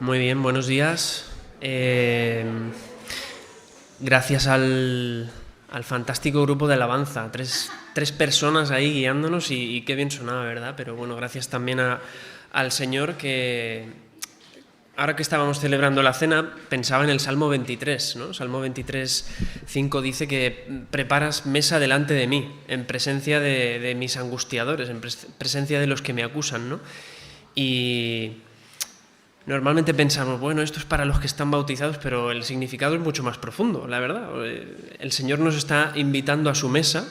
Muy bien, buenos días. Gracias al fantástico grupo de alabanza, tres personas ahí guiándonos y qué bien sonaba, ¿verdad? Pero bueno, gracias también al Señor que, ahora que estábamos celebrando la cena, pensaba en el Salmo 23, ¿no? Salmo 23, 5 dice que preparas mesa delante de mí, en presencia de mis angustiadores, en presencia de los que me acusan, ¿no? Y normalmente pensamos, bueno, esto es para los que están bautizados, pero el significado es mucho más profundo, la verdad. El Señor nos está invitando a su mesa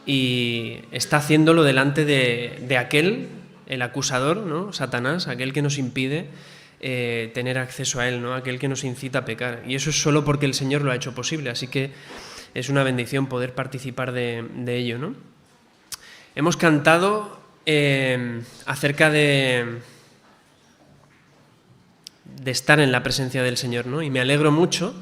y está haciéndolo delante de aquel, el acusador, ¿no? Satanás, aquel que nos impide tener acceso a Él, ¿no? Aquel que nos incita a pecar. Y eso es solo porque el Señor lo ha hecho posible, así que es una bendición poder participar de ello, ¿no? Hemos cantado acerca de estar en la presencia del Señor, ¿no? Y me alegro mucho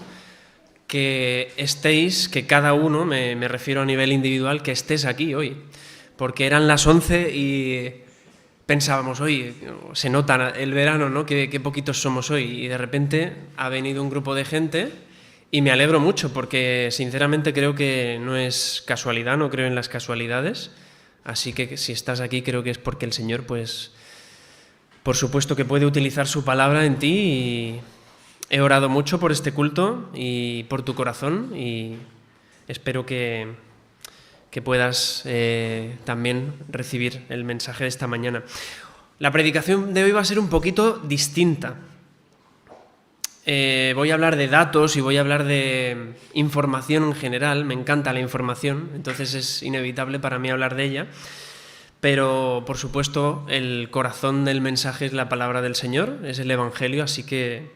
que estéis, que cada uno, me refiero a nivel individual, que estés aquí hoy, porque eran las 11 y pensábamos, oye, se nota el verano, ¿no? Qué poquitos somos hoy, y de repente ha venido un grupo de gente y me alegro mucho porque sinceramente creo que no es casualidad, no creo en las casualidades, así que si estás aquí creo que es porque el Señor, pues, por supuesto que puede utilizar su palabra en ti, y he orado mucho por este culto y por tu corazón y espero que puedas también recibir el mensaje de esta mañana. La predicación de hoy va a ser un poquito distinta. Voy a hablar de datos y voy a hablar de información en general. Me encanta la información, entonces es inevitable para mí hablar de ella. Pero, por supuesto, el corazón del mensaje es la palabra del Señor, es el Evangelio, así que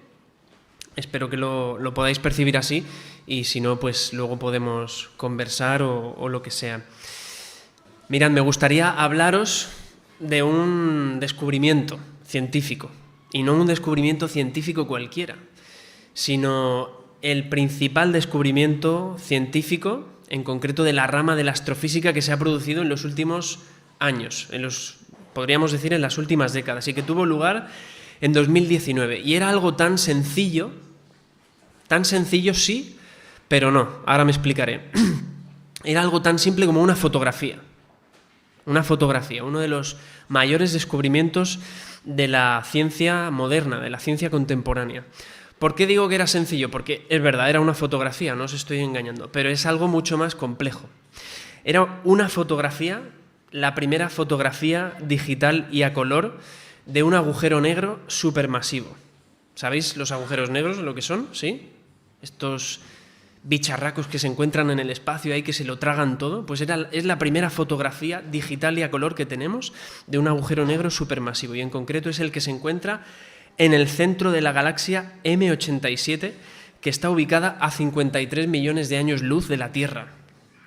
espero que lo podáis percibir así, y si no, pues luego podemos conversar o lo que sea. Mirad, me gustaría hablaros de un descubrimiento científico, y no un descubrimiento científico cualquiera, sino el principal descubrimiento científico, en concreto de la rama de la astrofísica, que se ha producido en los últimos años, podríamos decir en las últimas décadas, y que tuvo lugar en 2019. Y era algo tan sencillo sí, pero no, ahora me explicaré. Era algo tan simple como una fotografía, uno de los mayores descubrimientos de la ciencia moderna, de la ciencia contemporánea. ¿Por qué digo que era sencillo? Porque es verdad, era una fotografía, no os estoy engañando, pero es algo mucho más complejo. Era una fotografía, la primera fotografía digital y a color de un agujero negro supermasivo. ¿Sabéis los agujeros negros lo que son? ¿Sí? Estos bicharracos que se encuentran en el espacio ahí, que se lo tragan todo. Pues es la primera fotografía digital y a color que tenemos de un agujero negro supermasivo, y en concreto es el que se encuentra en el centro de la galaxia M87, que está ubicada a 53 millones de años luz de la Tierra.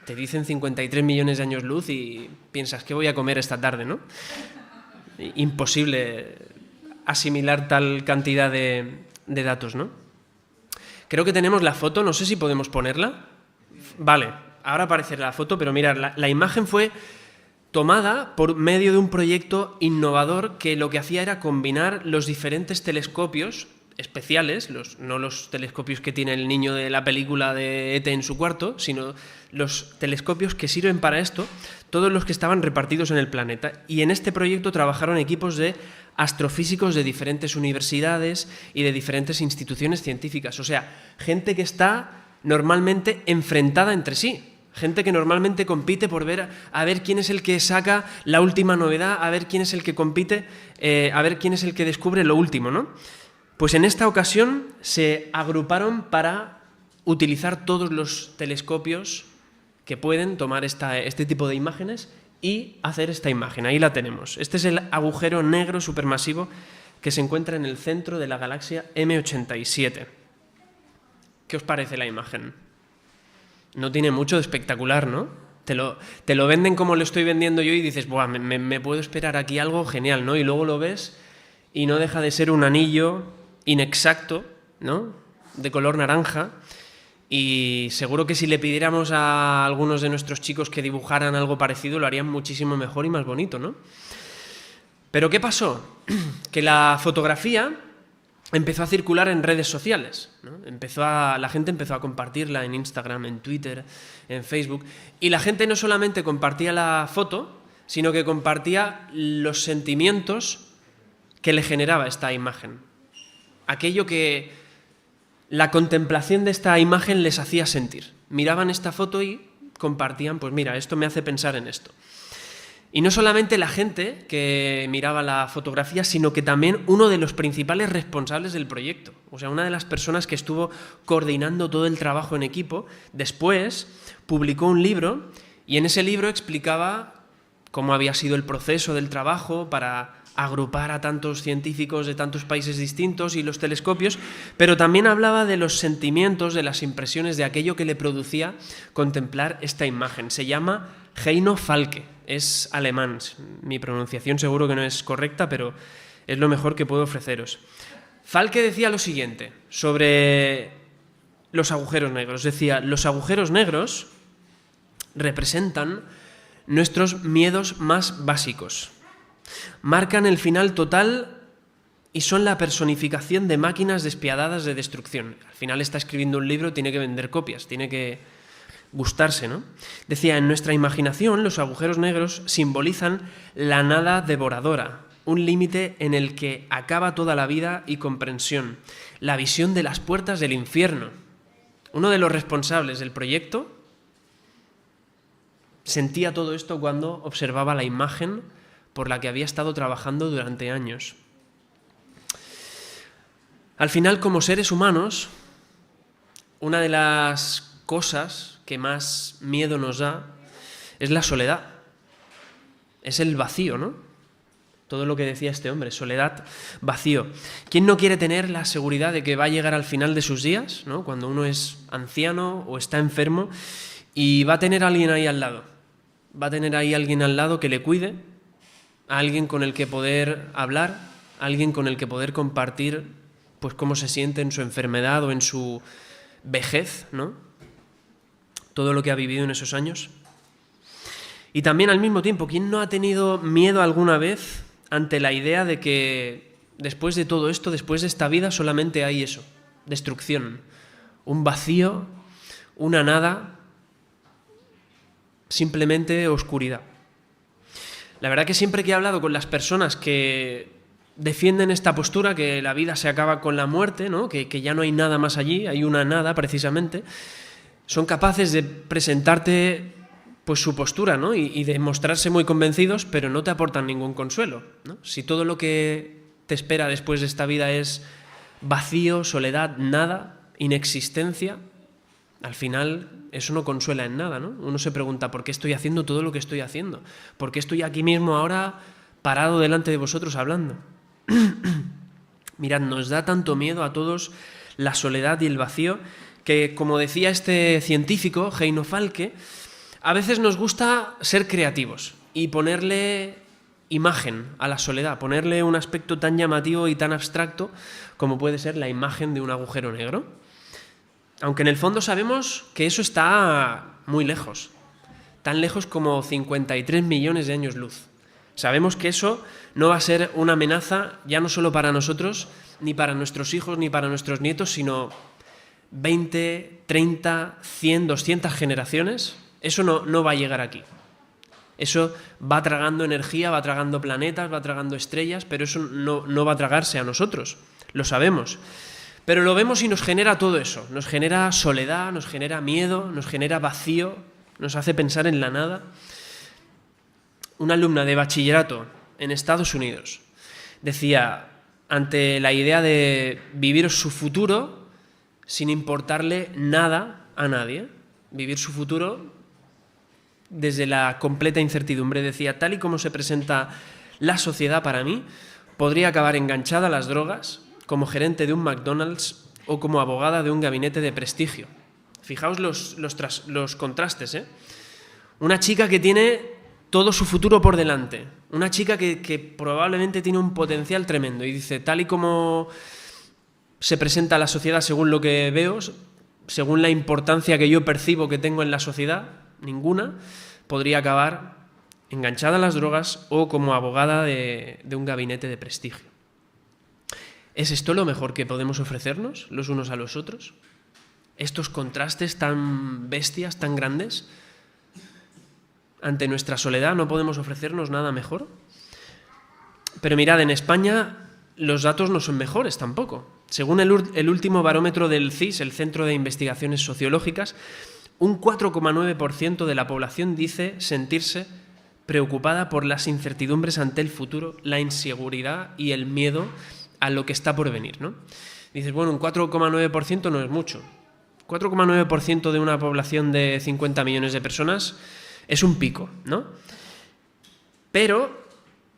Te dicen 53 millones de años luz y piensas, ¿qué voy a comer esta tarde, no? Imposible asimilar tal cantidad de datos, ¿no? Creo que tenemos la foto, no sé si podemos ponerla. Vale, ahora aparecerá la foto, pero mirad, la imagen fue tomada por medio de un proyecto innovador que lo que hacía era combinar los diferentes telescopios especiales, no los telescopios que tiene el niño de la película de ET en su cuarto, sino los telescopios que sirven para esto, todos los que estaban repartidos en el planeta. Y en este proyecto trabajaron equipos de astrofísicos de diferentes universidades y de diferentes instituciones científicas. O sea, gente que está normalmente enfrentada entre sí. Gente que normalmente compite por ver a ver quién es el que saca la última novedad, a ver quién es el que compite, a ver quién es el que descubre lo último, ¿no? Pues en esta ocasión se agruparon para utilizar todos los telescopios que pueden tomar este tipo de imágenes y hacer esta imagen. Ahí la tenemos. Este es el agujero negro supermasivo que se encuentra en el centro de la galaxia M87. ¿Qué os parece la imagen? No tiene mucho de espectacular, ¿no? Te lo venden como lo estoy vendiendo yo y dices, buah, me puedo esperar aquí algo genial, ¿no? Y luego lo ves y no deja de ser un anillo inexacto, ¿no? De color naranja, y seguro que si le pidiéramos a algunos de nuestros chicos que dibujaran algo parecido lo harían muchísimo mejor y más bonito, ¿no? Pero ¿qué pasó? Que la fotografía empezó a circular en redes sociales, ¿no? La gente empezó a compartirla en Instagram, en Twitter, en Facebook, y la gente no solamente compartía la foto, sino que compartía los sentimientos que le generaba esta imagen. Aquello que la contemplación de esta imagen les hacía sentir. Miraban esta foto y compartían, pues mira, esto me hace pensar en esto. Y no solamente la gente que miraba la fotografía, sino que también uno de los principales responsables del proyecto. O sea, una de las personas que estuvo coordinando todo el trabajo en equipo, después publicó un libro y en ese libro explicaba cómo había sido el proceso del trabajo para agrupar a tantos científicos de tantos países distintos y los telescopios, pero también hablaba de los sentimientos, de las impresiones, de aquello que le producía contemplar esta imagen. Se llama Heino Falke, es alemán. Mi pronunciación seguro que no es correcta, pero es lo mejor que puedo ofreceros. Falke decía lo siguiente sobre los agujeros negros. Decía, los agujeros negros representan nuestros miedos más básicos. Marcan el final total y son la personificación de máquinas despiadadas de destrucción. Al final está escribiendo un libro, tiene que vender copias, tiene que gustarse, ¿no? Decía, en nuestra imaginación los agujeros negros simbolizan la nada devoradora, un límite en el que acaba toda la vida y comprensión, la visión de las puertas del infierno. Uno de los responsables del proyecto sentía todo esto cuando observaba la imagen por la que había estado trabajando durante años. Al final, como seres humanos, una de las cosas que más miedo nos da es la soledad, es el vacío, ¿no? Todo lo que decía este hombre, soledad, vacío. ¿Quién no quiere tener la seguridad de que va a llegar al final de sus días, ¿no? Cuando uno es anciano o está enfermo y va a tener a alguien ahí al lado? Va a tener ahí alguien al lado que le cuide, a alguien con el que poder hablar, a alguien con el que poder compartir pues cómo se siente en su enfermedad o en su vejez, ¿no? Todo lo que ha vivido en esos años. Y también al mismo tiempo, ¿quién no ha tenido miedo alguna vez ante la idea de que después de todo esto, después de esta vida, solamente hay eso, destrucción, un vacío, una nada, simplemente oscuridad? La verdad que siempre que he hablado con las personas que defienden esta postura, que la vida se acaba con la muerte, ¿no? Que ya no hay nada más allí, hay una nada precisamente, son capaces de presentarte pues su postura, ¿no? y de mostrarse muy convencidos, pero no te aportan ningún consuelo, ¿no? Si todo lo que te espera después de esta vida es vacío, soledad, nada, inexistencia, al final eso no consuela en nada, ¿no? Uno se pregunta, ¿por qué estoy haciendo todo lo que estoy haciendo? ¿Por qué estoy aquí mismo ahora parado delante de vosotros hablando? Mirad, nos da tanto miedo a todos la soledad y el vacío que, como decía este científico, Heino Falke, a veces nos gusta ser creativos y ponerle imagen a la soledad, ponerle un aspecto tan llamativo y tan abstracto como puede ser la imagen de un agujero negro. Aunque en el fondo sabemos que eso está muy lejos, tan lejos como 53 millones de años luz. Sabemos que eso no va a ser una amenaza ya no solo para nosotros, ni para nuestros hijos, ni para nuestros nietos, sino 20, 30, 100, 200 generaciones. Eso no va a llegar aquí. Eso va tragando energía, va tragando planetas, va tragando estrellas, pero eso no va a tragarse a nosotros, lo sabemos. Pero lo vemos y nos genera todo eso, nos genera soledad, nos genera miedo, nos genera vacío, nos hace pensar en la nada. Una alumna de bachillerato en Estados Unidos decía, ante la idea de vivir su futuro sin importarle nada a nadie, vivir su futuro desde la completa incertidumbre, decía, tal y como se presenta la sociedad para mí, podría acabar enganchada a las drogas, como gerente de un McDonald's o como abogada de un gabinete de prestigio. Fijaos los contrastes, ¿eh? Una chica que tiene todo su futuro por delante, una chica que probablemente tiene un potencial tremendo y dice, tal y como se presenta la sociedad según lo que veo, según la importancia que yo percibo que tengo en la sociedad, ninguna, podría acabar enganchada a las drogas o como abogada de un gabinete de prestigio. ¿Es esto lo mejor que podemos ofrecernos los unos a los otros? ¿Estos contrastes tan bestias, tan grandes? Ante nuestra soledad no podemos ofrecernos nada mejor. Pero mirad, en España los datos no son mejores tampoco. Según el último barómetro del CIS, el Centro de Investigaciones Sociológicas, un 4,9% de la población dice sentirse preocupada por las incertidumbres ante el futuro, la inseguridad y el miedo a lo que está por venir, ¿no? Dices, bueno, un 4,9% no es mucho. 4,9% de una población de 50 millones de personas es un pico, ¿no? Pero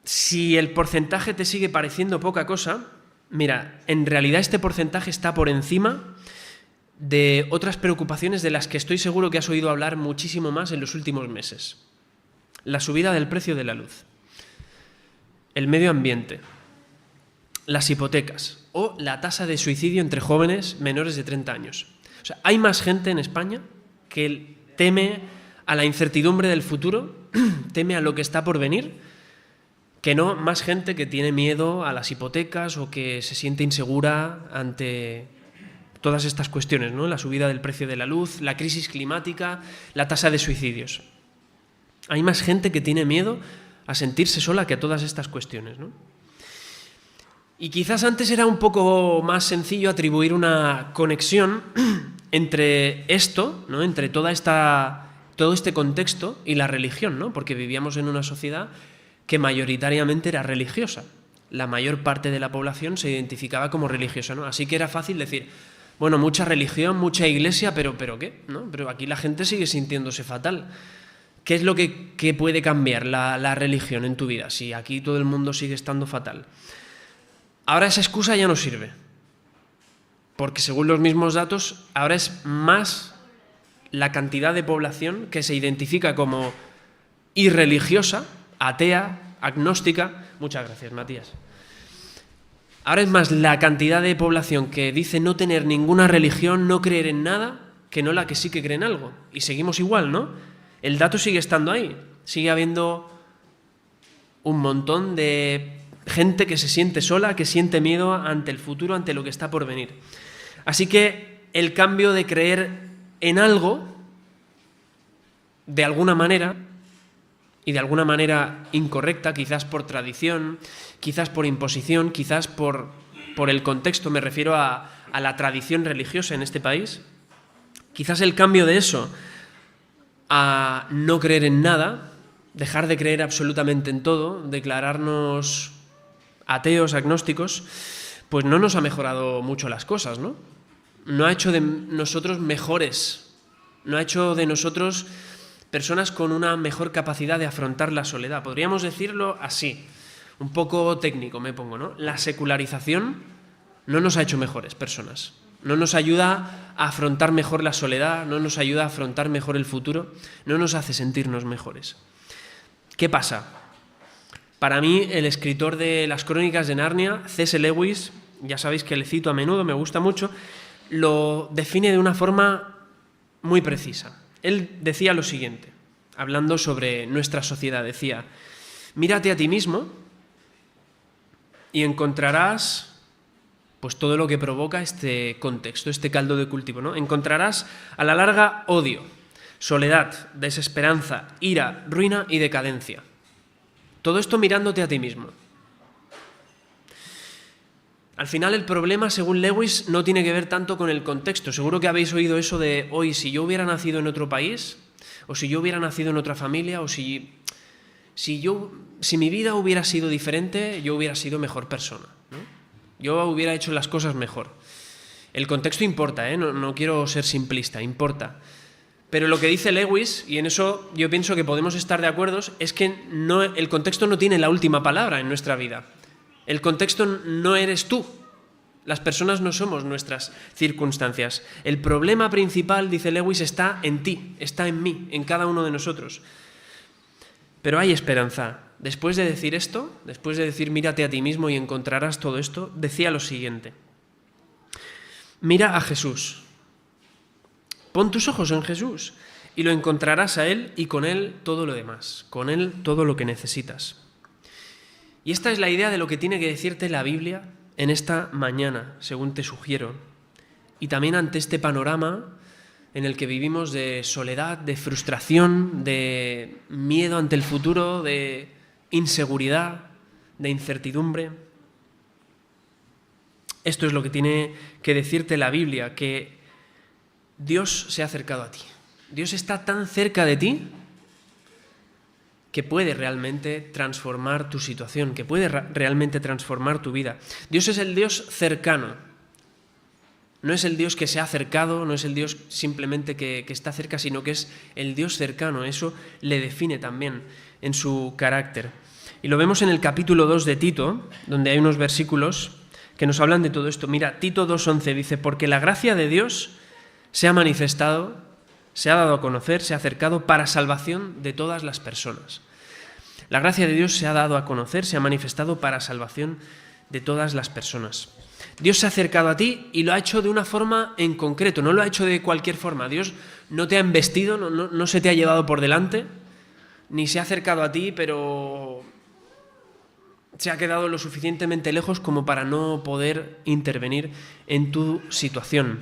si el porcentaje te sigue pareciendo poca cosa, mira, en realidad este porcentaje está por encima de otras preocupaciones de las que estoy seguro que has oído hablar muchísimo más en los últimos meses. La subida del precio de la luz, el medio ambiente, las hipotecas o la tasa de suicidio entre jóvenes menores de 30 años. O sea, hay más gente en España que teme a la incertidumbre del futuro, teme a lo que está por venir, que no más gente que tiene miedo a las hipotecas o que se siente insegura ante todas estas cuestiones, ¿no? La subida del precio de la luz, la crisis climática, la tasa de suicidios. Hay más gente que tiene miedo a sentirse sola que a todas estas cuestiones, ¿no? Y quizás antes era un poco más sencillo atribuir una conexión entre esto, ¿no? Entre todo este contexto y la religión, ¿no? Porque vivíamos en una sociedad que mayoritariamente era religiosa. La mayor parte de la población se identificaba como religiosa, ¿no? Así que era fácil decir, bueno, mucha religión, mucha iglesia, pero ¿qué? ¿No? Pero aquí la gente sigue sintiéndose fatal. ¿Qué es lo que puede cambiar la religión en tu vida si aquí todo el mundo sigue estando fatal? Ahora esa excusa ya no sirve, porque según los mismos datos, ahora es más la cantidad de población que se identifica como irreligiosa, atea, agnóstica. Muchas gracias, Matías. Ahora es más la cantidad de población que dice no tener ninguna religión, no creer en nada, que no la que sí que cree en algo. Y seguimos igual, ¿no? El dato sigue estando ahí. Sigue habiendo un montón de gente que se siente sola, que siente miedo ante el futuro, ante lo que está por venir. Así que el cambio de creer en algo, de alguna manera, y de alguna manera incorrecta, quizás por tradición, quizás por imposición, quizás por el contexto, me refiero a la tradición religiosa en este país, quizás el cambio de eso a no creer en nada, dejar de creer absolutamente en todo, declararnos ateos, agnósticos, pues no nos ha mejorado mucho las cosas, ¿no? No ha hecho de nosotros mejores, no ha hecho de nosotros personas con una mejor capacidad de afrontar la soledad. Podríamos decirlo así, un poco técnico me pongo, ¿no? La secularización no nos ha hecho mejores personas, no nos ayuda a afrontar mejor la soledad, no nos ayuda a afrontar mejor el futuro, no nos hace sentirnos mejores. ¿Qué pasa? Para mí, el escritor de las Crónicas de Narnia, C.S. Lewis, ya sabéis que le cito a menudo, me gusta mucho, lo define de una forma muy precisa. Él decía lo siguiente, hablando sobre nuestra sociedad, decía, mírate a ti mismo y encontrarás pues todo lo que provoca este contexto, este caldo de cultivo, ¿no? Encontrarás a la larga odio, soledad, desesperanza, ira, ruina y decadencia. Todo esto mirándote a ti mismo. Al final el problema, según Lewis, no tiene que ver tanto con el contexto. Seguro que habéis oído eso de hoy, si yo hubiera nacido en otro país, o si yo hubiera nacido en otra familia, o si mi vida hubiera sido diferente, yo hubiera sido mejor persona, ¿no? Yo hubiera hecho las cosas mejor. El contexto importa, no quiero ser simplista, importa. Pero lo que dice Lewis, y en eso yo pienso que podemos estar de acuerdo, es que el contexto no tiene la última palabra en nuestra vida. El contexto no eres tú. Las personas no somos nuestras circunstancias. El problema principal, dice Lewis, está en ti, está en mí, en cada uno de nosotros. Pero hay esperanza. Después de decir esto, después de decir mírate a ti mismo y encontrarás todo esto, decía lo siguiente. Mira a Jesús. Pon tus ojos en Jesús y lo encontrarás a Él y con Él todo lo demás, con Él todo lo que necesitas. Y esta es la idea de lo que tiene que decirte la Biblia en esta mañana, según te sugiero, y también ante este panorama en el que vivimos de soledad, de frustración, de miedo ante el futuro, de inseguridad, de incertidumbre. Esto es lo que tiene que decirte la Biblia, que Dios se ha acercado a ti. Dios está tan cerca de ti que puede realmente transformar tu situación, que puede realmente transformar tu vida. Dios es el Dios cercano. No es el Dios que se ha acercado, no es el Dios simplemente que está cerca, sino que es el Dios cercano. Eso le define también en su carácter. Y lo vemos en el capítulo 2 de Tito, donde hay unos versículos que nos hablan de todo esto. Mira, Tito 2:11 dice, porque la gracia de Dios se ha manifestado, se ha dado a conocer, se ha acercado para salvación de todas las personas. La gracia de Dios se ha dado a conocer, se ha manifestado para salvación de todas las personas. Dios se ha acercado a ti y lo ha hecho de una forma en concreto, no lo ha hecho de cualquier forma. Dios no te ha embestido, no se te ha llevado por delante, ni se ha acercado a ti, pero se ha quedado lo suficientemente lejos como para no poder intervenir en tu situación.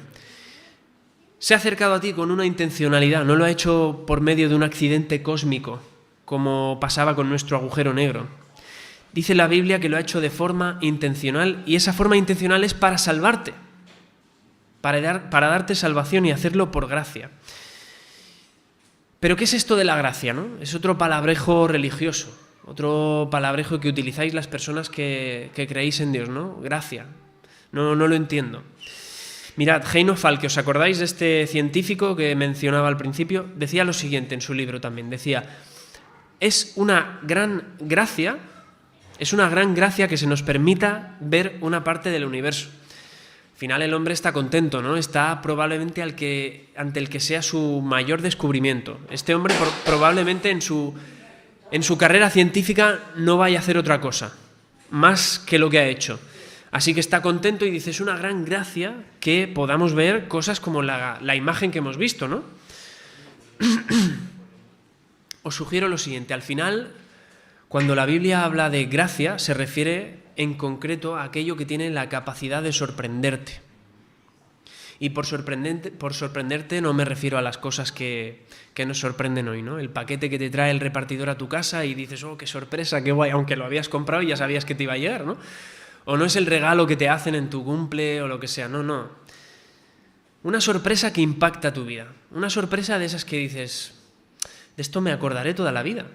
Se ha acercado a ti con una intencionalidad, no lo ha hecho por medio de un accidente cósmico, como pasaba con nuestro agujero negro. Dice la Biblia que lo ha hecho de forma intencional, y esa forma intencional es para salvarte, para darte salvación y hacerlo por gracia. Pero ¿qué es esto de la gracia, no? Es otro palabrejo religioso, otro palabrejo que utilizáis las personas que creéis en Dios, ¿no? Gracia. No lo entiendo. Mirad, Heino Falke, ¿os acordáis de este científico que mencionaba al principio? Decía lo siguiente en su libro también, decía, es una gran gracia que se nos permita ver una parte del universo. Al final el hombre está contento, ¿no? Está probablemente ante el que sea su mayor descubrimiento. Este hombre probablemente en su carrera científica no vaya a hacer otra cosa, más que lo que ha hecho. Así que está contento y dice, es una gran gracia que podamos ver cosas como la imagen que hemos visto, ¿no? Os sugiero lo siguiente, al final, cuando la Biblia habla de gracia, se refiere en concreto a aquello que tiene la capacidad de sorprenderte. Y por sorprenderte no me refiero a las cosas que nos sorprenden hoy, ¿no? El paquete que te trae el repartidor a tu casa y dices, oh, qué sorpresa, qué guay, aunque lo habías comprado y ya sabías que te iba a llegar, ¿no? O no es el regalo que te hacen en tu cumple o lo que sea, no. Una sorpresa que impacta tu vida. Una sorpresa de esas que dices, de esto me acordaré toda la vida.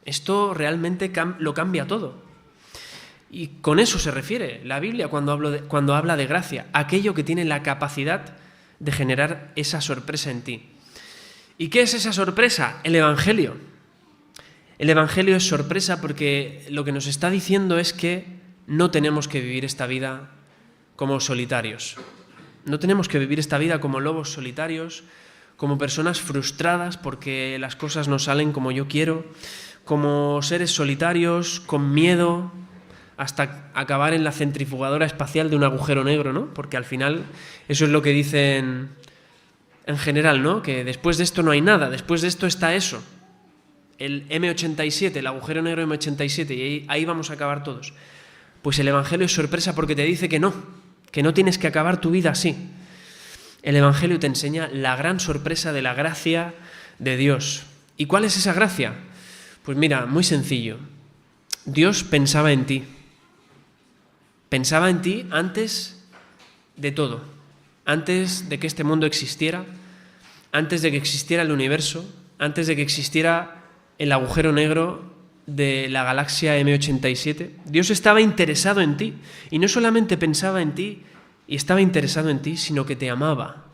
Esto realmente lo cambia todo. Y con eso se refiere la Biblia cuando habla de gracia, aquello que tiene la capacidad de generar esa sorpresa en ti. ¿Y qué es esa sorpresa? El Evangelio. El Evangelio es sorpresa porque lo que nos está diciendo es que no tenemos que vivir esta vida como solitarios. No tenemos que vivir esta vida como lobos solitarios, como personas frustradas porque las cosas no salen como yo quiero, como seres solitarios, con miedo, hasta acabar en la centrifugadora espacial de un agujero negro, ¿no? Porque al final eso es lo que dicen en general, ¿no? Que después de esto no hay nada, después de esto está eso. El M87, el agujero negro M87, y ahí vamos a acabar todos. Pues el Evangelio es sorpresa porque te dice que no tienes que acabar tu vida así. El Evangelio te enseña la gran sorpresa de la gracia de Dios. ¿Y cuál es esa gracia? Pues mira, muy sencillo. Dios pensaba en ti. Pensaba en ti antes de todo. Antes de que este mundo existiera, antes de que existiera el universo, antes de que existiera el agujero negro de la galaxia M87, Dios estaba interesado en ti. Y no solamente pensaba en ti y estaba interesado en ti, sino que te amaba,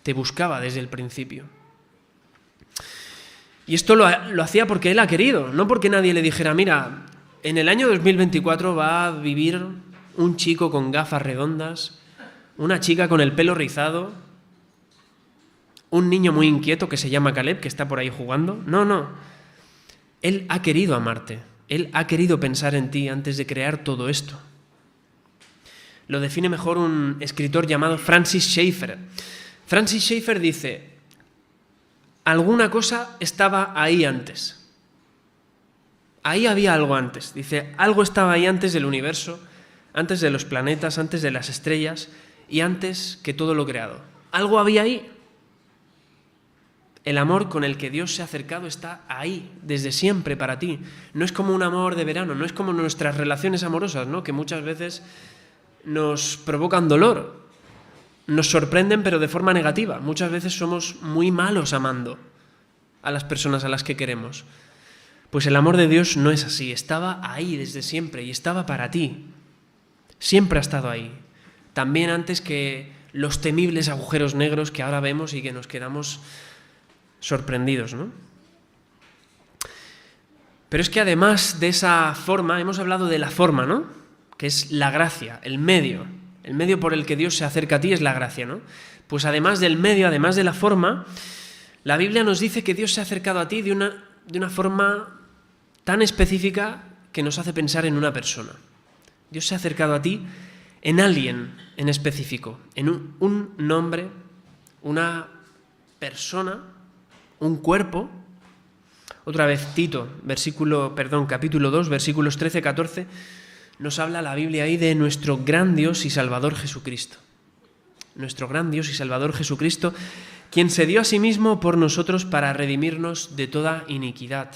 te buscaba desde el principio. Y esto lo hacía porque Él ha querido, no porque nadie le dijera, mira, en el año 2024 va a vivir un chico con gafas redondas, una chica con el pelo rizado, un niño muy inquieto que se llama Caleb, que está por ahí jugando. No. Él ha querido amarte, Él ha querido pensar en ti antes de crear todo esto. Lo define mejor un escritor llamado Francis Schaeffer. Francis Schaeffer dice, alguna cosa estaba ahí antes. Ahí había algo antes. Dice, algo estaba ahí antes del universo, antes de los planetas, antes de las estrellas y antes que todo lo creado. Algo había ahí. El amor con el que Dios se ha acercado está ahí, desde siempre para ti. No es como un amor de verano, no es como nuestras relaciones amorosas, ¿no? Que muchas veces nos provocan dolor, nos sorprenden pero de forma negativa. Muchas veces somos muy malos amando a las personas a las que queremos. Pues el amor de Dios no es así, estaba ahí desde siempre y estaba para ti. Siempre ha estado ahí. También antes que los temibles agujeros negros que ahora vemos y que nos quedamos sorprendidos, ¿no? Pero es que además de esa forma, hemos hablado de la forma, ¿no? Que es la gracia, el medio por el que Dios se acerca a ti es la gracia, ¿no? Pues además del medio, además de la forma, la Biblia nos dice que Dios se ha acercado a ti de una forma tan específica que nos hace pensar en una persona. Dios se ha acercado a ti en alguien en específico, en un nombre, una persona, un cuerpo. Otra vez Tito, capítulo 2, versículos 13-14, nos habla la Biblia ahí de nuestro gran Dios y Salvador Jesucristo. Nuestro gran Dios y Salvador Jesucristo, quien se dio a sí mismo por nosotros para redimirnos de toda iniquidad.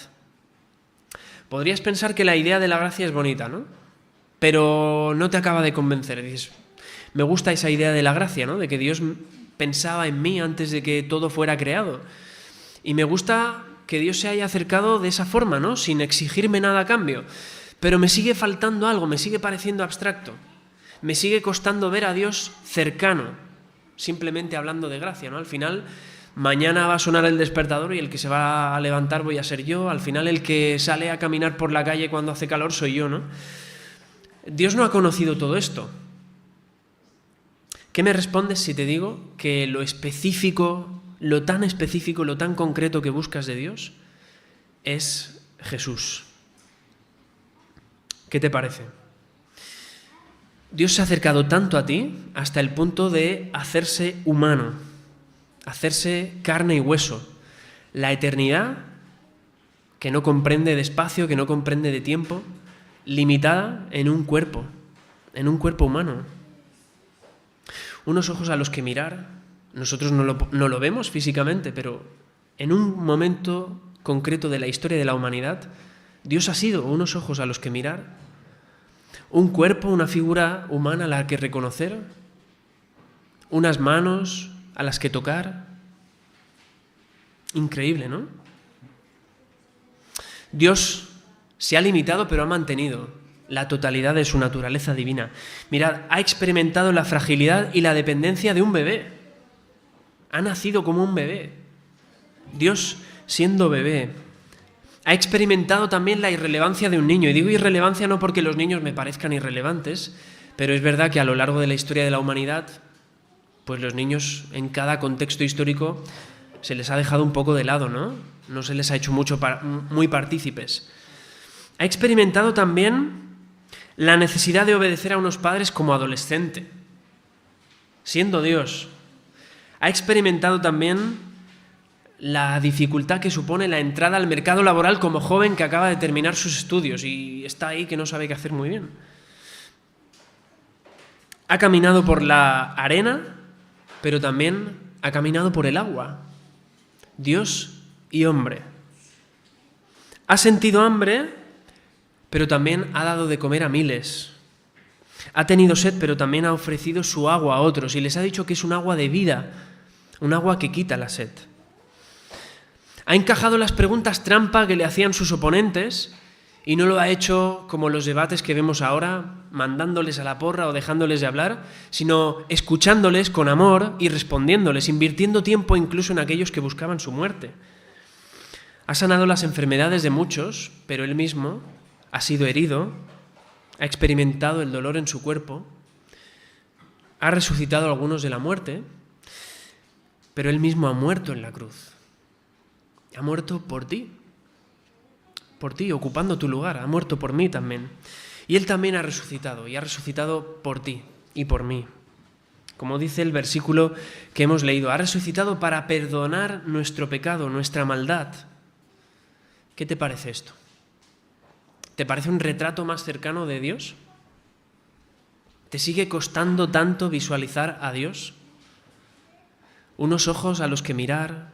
Podrías pensar que la idea de la gracia es bonita, ¿no? Pero no te acaba de convencer. Dices, me gusta esa idea de la gracia, ¿no? De que Dios pensaba en mí antes de que todo fuera creado. Y me gusta que Dios se haya acercado de esa forma, ¿no? Sin exigirme nada a cambio. Pero me sigue faltando algo, me sigue pareciendo abstracto. Me sigue costando ver a Dios cercano, simplemente hablando de gracia, ¿no? Al final, mañana va a sonar el despertador y el que se va a levantar voy a ser yo. Al final, el que sale a caminar por la calle cuando hace calor soy yo, ¿no? Dios no ha conocido todo esto. ¿Qué me respondes si te digo que lo específico, lo tan concreto que buscas de Dios es Jesús? ¿Qué te parece? Dios se ha acercado tanto a ti hasta el punto de hacerse humano, hacerse carne y hueso. La eternidad, que no comprende de espacio, que no comprende de tiempo, limitada en un cuerpo humano. Unos ojos a los que mirar, nosotros no lo vemos físicamente, pero en un momento concreto de la historia de la humanidad, Dios ha sido unos ojos a los que mirar, un cuerpo, una figura humana a la que reconocer, unas manos a las que tocar. Increíble, ¿no? Dios se ha limitado, pero ha mantenido la totalidad de su naturaleza divina. Mirad, ha experimentado la fragilidad y la dependencia de un bebé. Ha nacido como un bebé. Dios, siendo bebé, ha experimentado también la irrelevancia de un niño. Y digo irrelevancia no porque los niños me parezcan irrelevantes, pero es verdad que a lo largo de la historia de la humanidad, pues los niños en cada contexto histórico se les ha dejado un poco de lado, ¿no? No se les ha hecho muy partícipes. Ha experimentado también la necesidad de obedecer a unos padres como adolescente, siendo Dios. Ha experimentado también la dificultad que supone la entrada al mercado laboral como joven que acaba de terminar sus estudios y está ahí que no sabe qué hacer muy bien. Ha caminado por la arena, pero también ha caminado por el agua. Dios y hombre. Ha sentido hambre, pero también ha dado de comer a miles. Ha tenido sed, pero también ha ofrecido su agua a otros y les ha dicho que es un agua de vida, un agua que quita la sed. Ha encajado las preguntas trampa que le hacían sus oponentes y no lo ha hecho como los debates que vemos ahora, mandándoles a la porra o dejándoles de hablar, sino escuchándoles con amor y respondiéndoles, invirtiendo tiempo incluso en aquellos que buscaban su muerte. Ha sanado las enfermedades de muchos, pero él mismo ha sido herido, ha experimentado el dolor en su cuerpo, ha resucitado a algunos de la muerte, pero él mismo ha muerto en la cruz. Ha muerto por ti, ocupando tu lugar, ha muerto por mí también. Y él también ha resucitado, y ha resucitado por ti y por mí. Como dice el versículo que hemos leído, ha resucitado para perdonar nuestro pecado, nuestra maldad. ¿Qué te parece esto? ¿Te parece un retrato más cercano de Dios? ¿Te sigue costando tanto visualizar a Dios? Unos ojos a los que mirar,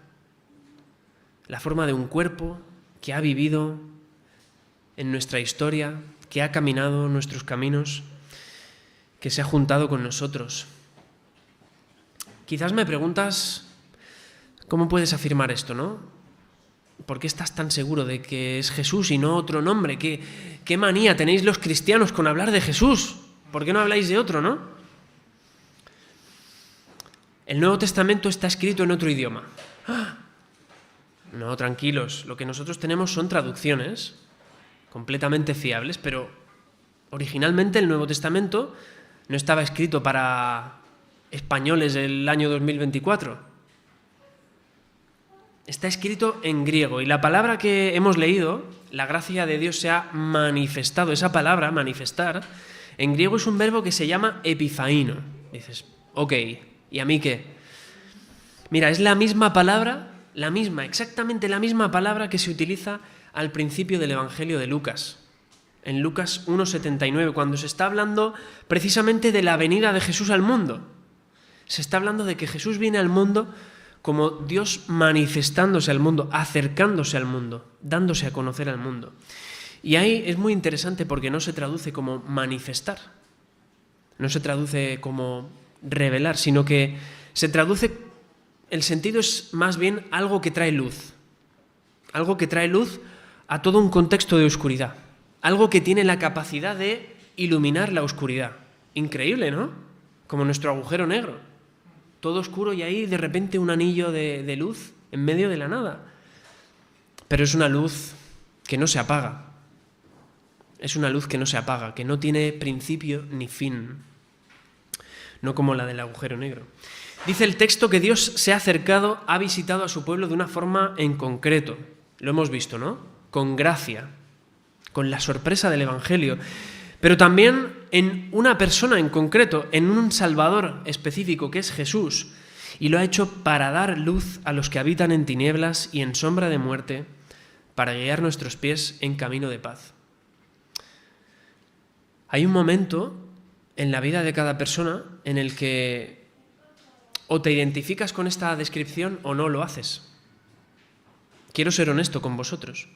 la forma de un cuerpo que ha vivido en nuestra historia, que ha caminado nuestros caminos, que se ha juntado con nosotros. Quizás me preguntas, ¿cómo puedes afirmar esto, no? ¿Por qué estás tan seguro de que es Jesús y no otro nombre? ¿Qué manía tenéis los cristianos con hablar de Jesús? ¿Por qué no habláis de otro, no? El Nuevo Testamento está escrito en otro idioma. No, tranquilos, lo que nosotros tenemos son traducciones completamente fiables, pero originalmente el Nuevo Testamento no estaba escrito para españoles del año 2024. Está escrito en griego y la palabra que hemos leído, la gracia de Dios se ha manifestado. Esa palabra, manifestar, en griego es un verbo que se llama epifaino. Dices, ok, ¿y a mí qué? Mira, es la misma palabra, exactamente la misma palabra que se utiliza al principio del Evangelio de Lucas. En Lucas 1:79, cuando se está hablando precisamente de la venida de Jesús al mundo. Se está hablando de que Jesús viene al mundo como Dios manifestándose al mundo, acercándose al mundo, dándose a conocer al mundo. Y ahí es muy interesante porque no se traduce como manifestar, no se traduce como revelar, sino que se traduce, el sentido es más bien algo que trae luz a todo un contexto de oscuridad, algo que tiene la capacidad de iluminar la oscuridad. Increíble, ¿no? Como nuestro agujero negro. Todo oscuro y ahí de repente un anillo de luz en medio de la nada. Pero es una luz que no se apaga. Es una luz que no se apaga, que no tiene principio ni fin. No como la del agujero negro. Dice el texto que Dios se ha acercado, ha visitado a su pueblo de una forma en concreto. Lo hemos visto, ¿no? Con gracia, con la sorpresa del Evangelio. Pero también en una persona en concreto, en un Salvador específico que es Jesús, y lo ha hecho para dar luz a los que habitan en tinieblas y en sombra de muerte, para guiar nuestros pies en camino de paz. Hay un momento en la vida de cada persona en el que o te identificas con esta descripción o no lo haces. Quiero ser honesto con vosotros.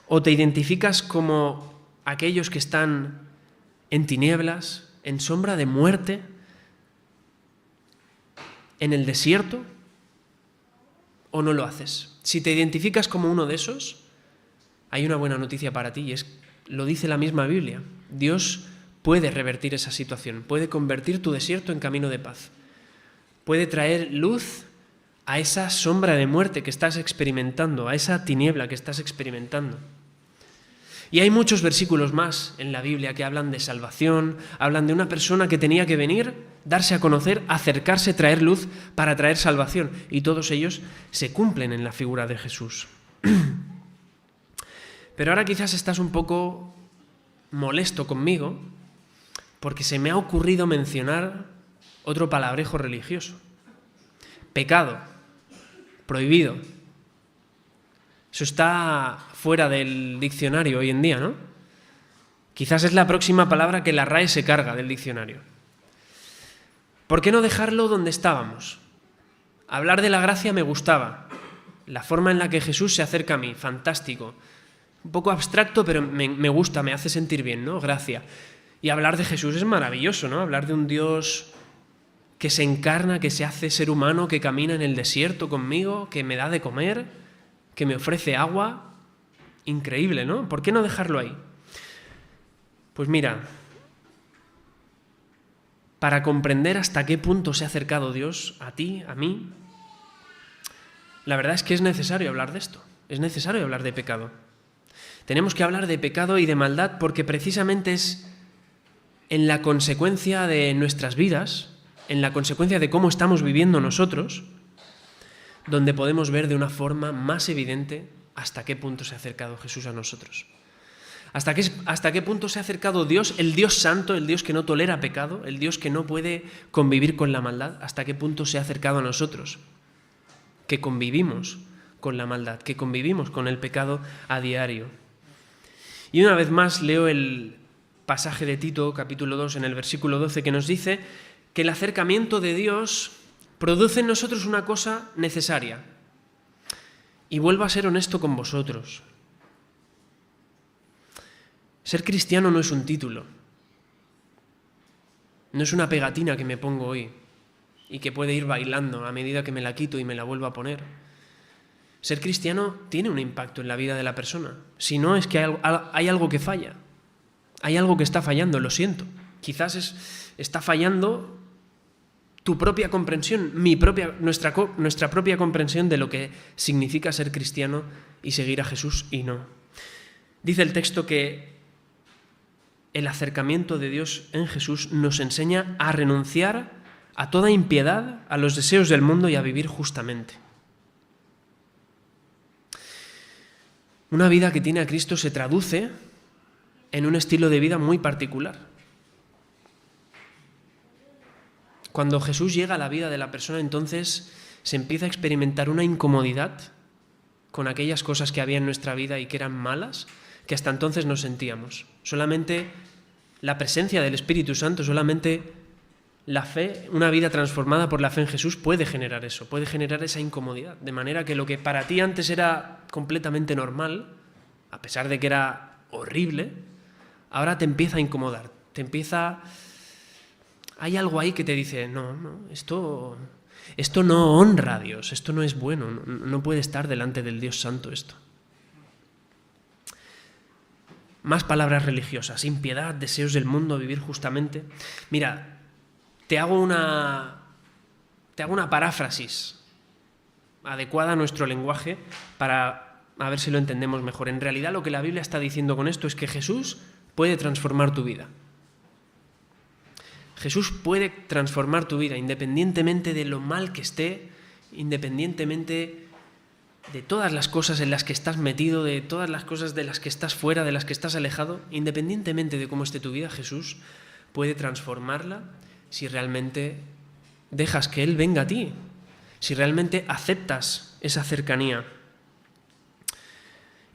O te identificas como aquellos que están en tinieblas, en sombra de muerte, en el desierto, o no lo haces. Si te identificas como uno de esos, hay una buena noticia para ti y lo dice la misma Biblia. Dios puede revertir esa situación, puede convertir tu desierto en camino de paz, puede traer luz a esa sombra de muerte que estás experimentando, a esa tiniebla que estás experimentando. Y hay muchos versículos más en la Biblia que hablan de salvación, hablan de una persona que tenía que venir, darse a conocer, acercarse, traer luz para traer salvación. Y todos ellos se cumplen en la figura de Jesús. Pero ahora quizás estás un poco molesto conmigo porque se me ha ocurrido mencionar otro palabrejo religioso. Pecado, prohibido. Eso está fuera del diccionario hoy en día, ¿no? Quizás es la próxima palabra que la RAE se carga del diccionario. ¿Por qué no dejarlo donde estábamos? Hablar de la gracia me gustaba. La forma en la que Jesús se acerca a mí, fantástico. Un poco abstracto, pero me gusta, me hace sentir bien, ¿no? Gracia. Y hablar de Jesús es maravilloso, ¿no? Hablar de un Dios que se encarna, que se hace ser humano, que camina en el desierto conmigo, que me da de comer, que me ofrece agua. Increíble, ¿no? ¿Por qué no dejarlo ahí? Pues mira, para comprender hasta qué punto se ha acercado Dios a ti, a mí, la verdad es que es necesario hablar de esto, es necesario hablar de pecado. Tenemos que hablar de pecado y de maldad porque precisamente es en la consecuencia de nuestras vidas, en la consecuencia de cómo estamos viviendo nosotros, donde podemos ver de una forma más evidente hasta qué punto se ha acercado Jesús a nosotros. Hasta qué punto se ha acercado Dios, el Dios santo, el Dios que no tolera pecado, el Dios que no puede convivir con la maldad, hasta qué punto se ha acercado a nosotros, que convivimos con la maldad, que convivimos con el pecado a diario. Y una vez más leo el pasaje de Tito, capítulo 2, en el versículo 12, que nos dice que el acercamiento de Dios produce en nosotros una cosa necesaria. Y vuelvo a ser honesto con vosotros. Ser cristiano no es un título. No es una pegatina que me pongo hoy y que puede ir bailando a medida que me la quito y me la vuelvo a poner. Ser cristiano tiene un impacto en la vida de la persona. Si no, es que hay algo que falla. Hay algo que está fallando, lo siento. Quizás está fallando tu propia comprensión, nuestra propia comprensión de lo que significa ser cristiano y seguir a Jesús, y no. Dice el texto que el acercamiento de Dios en Jesús nos enseña a renunciar a toda impiedad, a los deseos del mundo y a vivir justamente. Una vida que tiene a Cristo se traduce en un estilo de vida muy particular. Cuando Jesús llega a la vida de la persona, entonces se empieza a experimentar una incomodidad con aquellas cosas que había en nuestra vida y que eran malas, que hasta entonces no sentíamos. Solamente la presencia del Espíritu Santo, solamente la fe, una vida transformada por la fe en Jesús puede generar eso, puede generar esa incomodidad. De manera que lo que para ti antes era completamente normal, a pesar de que era horrible, ahora te empieza a incomodar, hay algo ahí que te dice, no, esto no honra a Dios, esto no es bueno, no puede estar delante del Dios Santo esto. Más palabras religiosas, impiedad, deseos del mundo, vivir justamente. Mira, te hago una paráfrasis adecuada a nuestro lenguaje para a ver si lo entendemos mejor. En realidad lo que la Biblia está diciendo con esto es que Jesús puede transformar tu vida. Jesús puede transformar tu vida independientemente de lo mal que esté, independientemente de todas las cosas en las que estás metido, de todas las cosas de las que estás fuera, de las que estás alejado, independientemente de cómo esté tu vida, Jesús puede transformarla si realmente dejas que Él venga a ti, si realmente aceptas esa cercanía.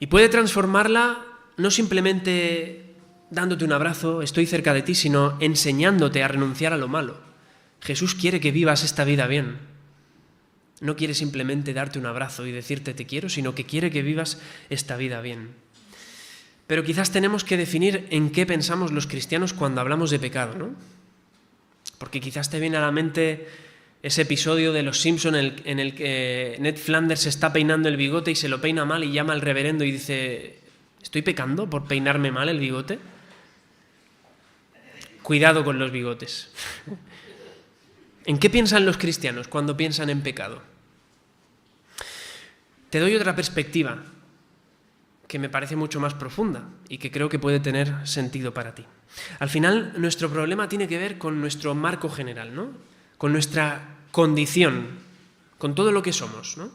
Y puede transformarla no simplemente dándote un abrazo, estoy cerca de ti, sino enseñándote a renunciar a lo malo. Jesús quiere que vivas esta vida bien. No quiere simplemente darte un abrazo y decirte te quiero, sino que quiere que vivas esta vida bien. Pero quizás tenemos que definir en qué pensamos los cristianos cuando hablamos de pecado, ¿no? Porque quizás te viene a la mente ese episodio de Los Simpson en el que Ned Flanders se está peinando el bigote y se lo peina mal y llama al reverendo y dice, ¿estoy pecando por peinarme mal el bigote? Cuidado con los bigotes. ¿En qué piensan los cristianos cuando piensan en pecado? Te doy otra perspectiva que me parece mucho más profunda y que creo que puede tener sentido para ti. Al final, nuestro problema tiene que ver con nuestro marco general, ¿no? Con nuestra condición, con todo lo que somos, ¿no?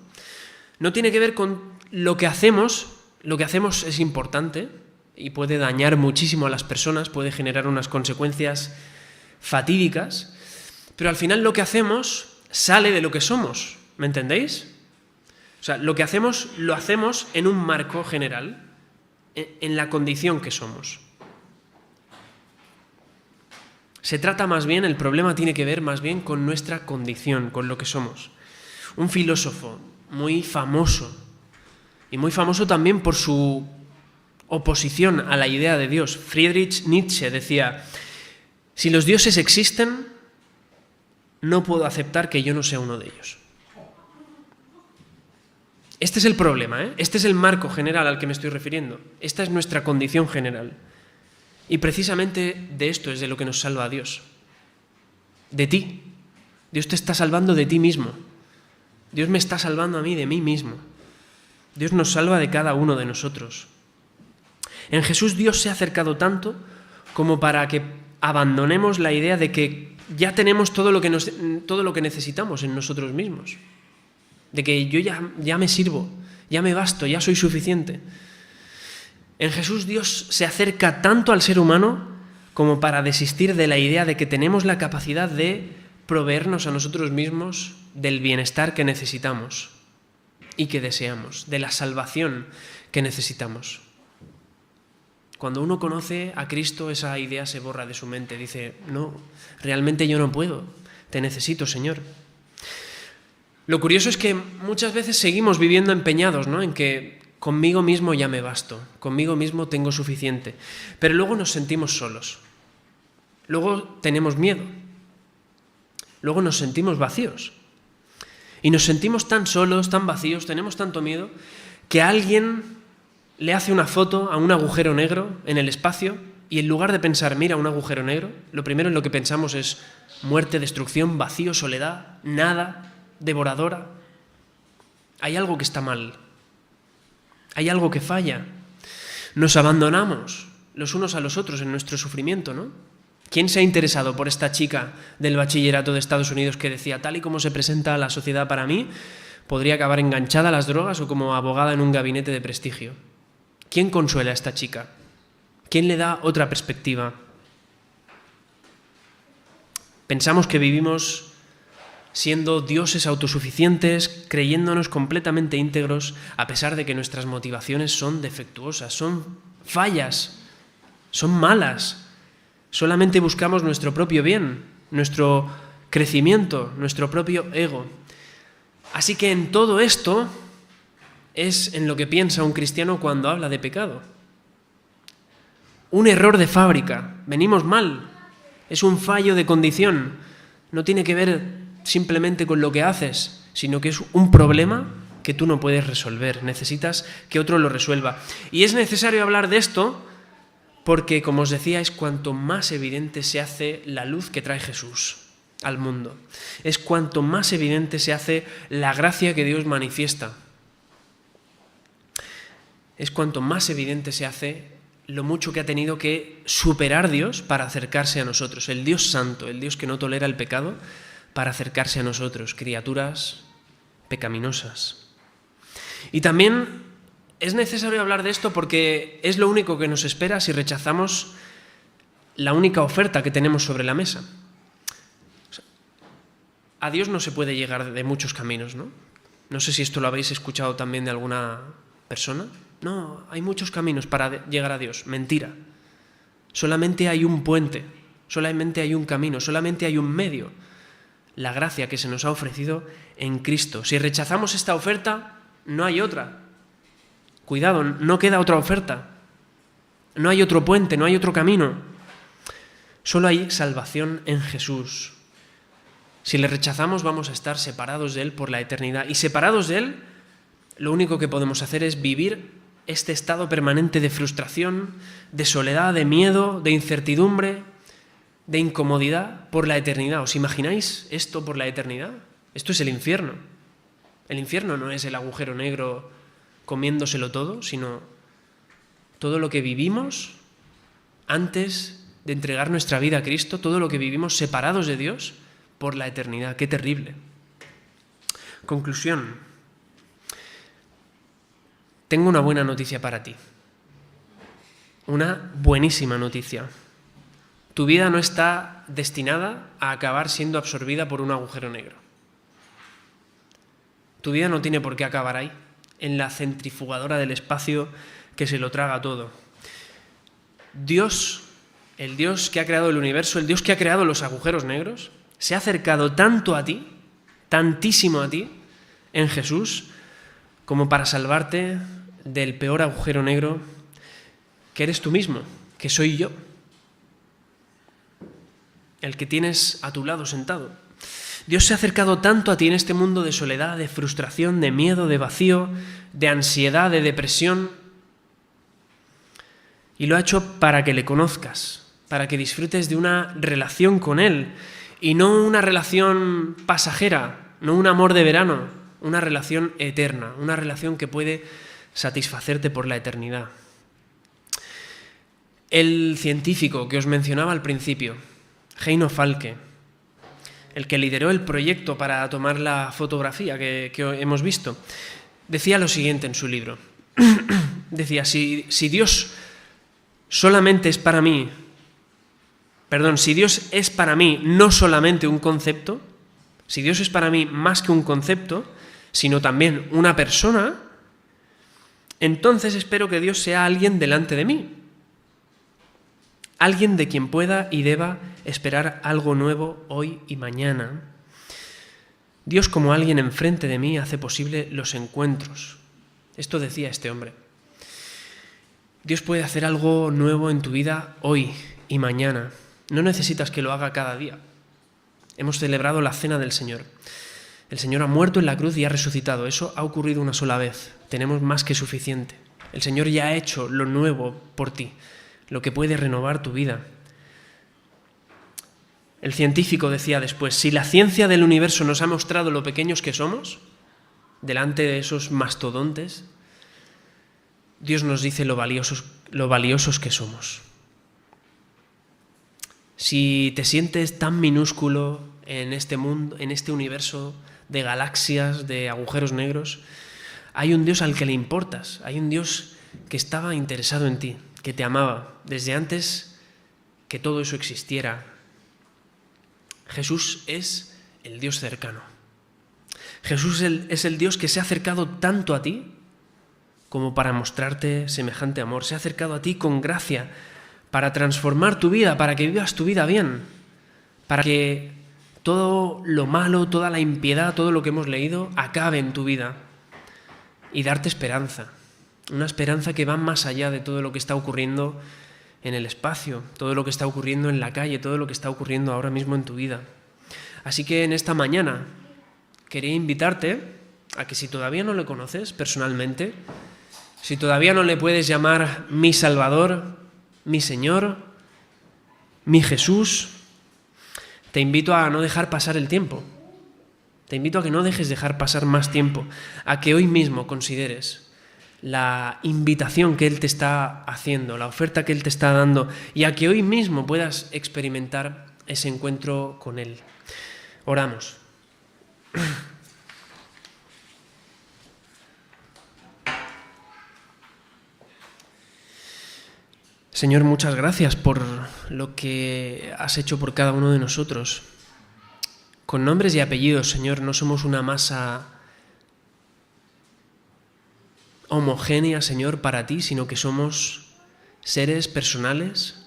No tiene que ver con lo que hacemos. Lo que hacemos es importante y puede dañar muchísimo a las personas, puede generar unas consecuencias fatídicas, pero al final lo que hacemos sale de lo que somos, ¿me entendéis? O sea, lo que hacemos lo hacemos en un marco general, en la condición que somos. Se trata más bien, el problema tiene que ver más bien con nuestra condición, con lo que somos. Un filósofo muy famoso, y muy famoso también por su oposición a la idea de Dios, Friedrich Nietzsche, decía, si los dioses existen, no puedo aceptar que yo no sea uno de ellos. Este es el problema, ¿eh? Este es el marco general al que me estoy refiriendo. Esta es nuestra condición general. Y precisamente de esto es de lo que nos salva a Dios. De ti. Dios te está salvando de ti mismo. Dios me está salvando a mí de mí mismo. Dios nos salva de cada uno de nosotros. En Jesús Dios se ha acercado tanto como para que abandonemos la idea de que ya tenemos todo lo que necesitamos en nosotros mismos. De que yo ya me sirvo, ya me basto, ya soy suficiente. En Jesús Dios se acerca tanto al ser humano como para desistir de la idea de que tenemos la capacidad de proveernos a nosotros mismos del bienestar que necesitamos y que deseamos, de la salvación que necesitamos. Cuando uno conoce a Cristo, esa idea se borra de su mente. Dice, no, realmente yo no puedo, te necesito, Señor. Lo curioso es que muchas veces seguimos viviendo empeñados, ¿no?, en que conmigo mismo ya me basto, conmigo mismo tengo suficiente. Pero luego nos sentimos solos. Luego tenemos miedo. Luego nos sentimos vacíos. Y nos sentimos tan solos, tan vacíos, tenemos tanto miedo, que alguien le hace una foto a un agujero negro en el espacio y en lugar de pensar, mira, un agujero negro, lo primero en lo que pensamos es muerte, destrucción, vacío, soledad, nada, devoradora. Hay algo que está mal. Hay algo que falla. Nos abandonamos los unos a los otros en nuestro sufrimiento, ¿no? ¿Quién se ha interesado por esta chica del bachillerato de Estados Unidos que decía, tal y como se presenta la sociedad para mí, podría acabar enganchada a las drogas o como abogada en un gabinete de prestigio? ¿Quién consuela a esta chica? ¿Quién le da otra perspectiva? Pensamos que vivimos siendo dioses autosuficientes, creyéndonos completamente íntegros, a pesar de que nuestras motivaciones son defectuosas, son fallas, son malas. Solamente buscamos nuestro propio bien, nuestro crecimiento, nuestro propio ego. Así que en todo esto es en lo que piensa un cristiano cuando habla de pecado. Un error de fábrica, venimos mal, es un fallo de condición, no tiene que ver simplemente con lo que haces, sino que es un problema que tú no puedes resolver, necesitas que otro lo resuelva. Y es necesario hablar de esto porque, como os decía, es cuanto más evidente se hace la luz que trae Jesús al mundo. Es cuanto más evidente se hace la gracia que Dios manifiesta. Es cuanto más evidente se hace lo mucho que ha tenido que superar Dios para acercarse a nosotros. El Dios santo, el Dios que no tolera el pecado, para acercarse a nosotros, criaturas pecaminosas. Y también es necesario hablar de esto porque es lo único que nos espera si rechazamos la única oferta que tenemos sobre la mesa. A Dios no se puede llegar de muchos caminos, ¿no? No sé si esto lo habéis escuchado también de alguna persona. No, hay muchos caminos para llegar a Dios. Mentira. Solamente hay un puente, solamente hay un camino, solamente hay un medio. La gracia que se nos ha ofrecido en Cristo. Si rechazamos esta oferta, no hay otra. Cuidado, no queda otra oferta. No hay otro puente, no hay otro camino. Solo hay salvación en Jesús. Si le rechazamos, vamos a estar separados de Él por la eternidad. Y separados de Él, lo único que podemos hacer es vivir este estado permanente de frustración, de soledad, de miedo, de incertidumbre, de incomodidad por la eternidad. ¿Os imagináis esto por la eternidad? Esto es el infierno. El infierno no es el agujero negro comiéndoselo todo, sino todo lo que vivimos antes de entregar nuestra vida a Cristo, todo lo que vivimos separados de Dios por la eternidad. ¡Qué terrible! Conclusión. Tengo una buena noticia para ti. Una buenísima noticia. Tu vida no está destinada a acabar siendo absorbida por un agujero negro. Tu vida no tiene por qué acabar ahí, en la centrifugadora del espacio que se lo traga todo. Dios, el Dios que ha creado el universo, el Dios que ha creado los agujeros negros, se ha acercado tanto a ti, tantísimo a ti, en Jesús, como para salvarte del peor agujero negro que eres tú mismo, que soy yo, el que tienes a tu lado sentado. Dios se ha acercado tanto a ti en este mundo de soledad, de frustración, de miedo, de vacío, de ansiedad, de depresión, y lo ha hecho para que le conozcas, para que disfrutes de una relación con Él, y no una relación pasajera, no un amor de verano, una relación eterna, una relación que puede satisfacerte por la eternidad. El científico que os mencionaba al principio, Heino Falke, el que lideró el proyecto para tomar la fotografía que hemos visto, decía lo siguiente en su libro. Decía, si Dios solamente es para mí, si Dios es para mí no solamente un concepto, si Dios es para mí más que un concepto, sino también una persona, entonces espero que Dios sea alguien delante de mí. alguien de quien pueda y deba esperar algo nuevo hoy y mañana. Dios, como alguien enfrente de mí, hace posible los encuentros. Esto decía este hombre. Dios puede hacer algo nuevo en tu vida hoy y mañana. No necesitas que lo haga cada día. Hemos celebrado la cena del Señor. El Señor ha muerto en la cruz y ha resucitado. Eso ha ocurrido una sola vez. Tenemos más que suficiente. El Señor ya ha hecho lo nuevo por ti, lo que puede renovar tu vida. El científico decía después, si la ciencia del universo nos ha mostrado lo pequeños que somos, delante de esos mastodontes, Dios nos dice lo valiosos que somos. Si te sientes tan minúsculo en este mundo, en este universo de galaxias, de agujeros negros, hay un Dios al que le importas, hay un Dios que estaba interesado en ti, que te amaba desde antes que todo eso existiera. Jesús es el Dios cercano. Jesús es el Dios que se ha acercado tanto a ti como para mostrarte semejante amor. Se ha acercado a ti con gracia para transformar tu vida, para que vivas tu vida bien, para que todo lo malo, toda la impiedad, todo lo que hemos leído acabe en tu vida y darte esperanza. Una esperanza que va más allá de todo lo que está ocurriendo en el espacio, todo lo que está ocurriendo en la calle, todo lo que está ocurriendo ahora mismo en tu vida. Así que en esta mañana quería invitarte a que si todavía no le conoces personalmente, si todavía no le puedes llamar mi Salvador, mi Señor, mi Jesús, te invito a no dejar pasar el tiempo. Te invito a que no dejes dejar pasar más tiempo, a que hoy mismo consideres la invitación que Él te está haciendo, la oferta que Él te está dando, y a que hoy mismo puedas experimentar ese encuentro con Él. Oramos. Señor, muchas gracias por lo que has hecho por cada uno de nosotros. Con nombres y apellidos, Señor, no somos una masa homogénea, Señor, para ti, sino que somos seres personales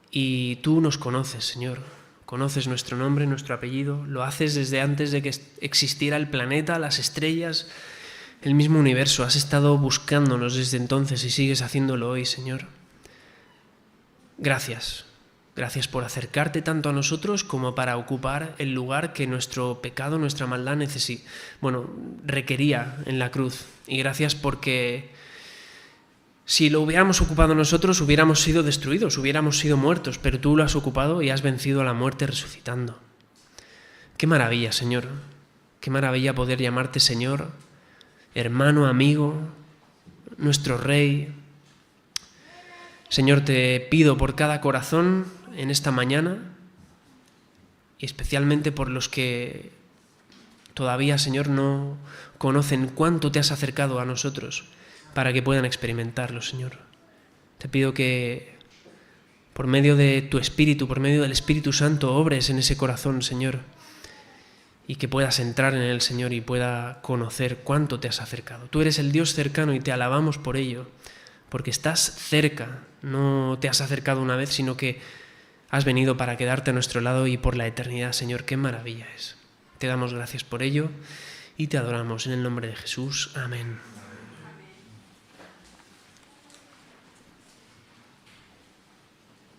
y tú nos conoces, Señor. Conoces nuestro nombre, nuestro apellido, lo haces desde antes de que existiera el planeta, las estrellas, el mismo universo. Has estado buscándonos desde entonces y sigues haciéndolo hoy, Señor. Gracias. Gracias por acercarte tanto a nosotros como para ocupar el lugar que nuestro pecado, nuestra maldad requería en la cruz. Y gracias porque si lo hubiéramos ocupado nosotros hubiéramos sido destruidos, hubiéramos sido muertos, pero tú lo has ocupado y has vencido a la muerte resucitando. Qué maravilla, Señor. Qué maravilla poder llamarte Señor, hermano, amigo, nuestro Rey. Señor, te pido por cada corazón en esta mañana y especialmente por los que todavía, Señor, no conocen cuánto te has acercado a nosotros para que puedan experimentarlo, Señor. Te pido que por medio de tu Espíritu, por medio del Espíritu Santo, obres en ese corazón, Señor, y que puedas entrar en él, Señor, y pueda conocer cuánto te has acercado. Tú eres el Dios cercano y te alabamos por ello, porque estás cerca. No te has acercado una vez, sino que has venido para quedarte a nuestro lado y por la eternidad, Señor. Qué maravilla es. Te damos gracias por ello y te adoramos en el nombre de Jesús. Amén.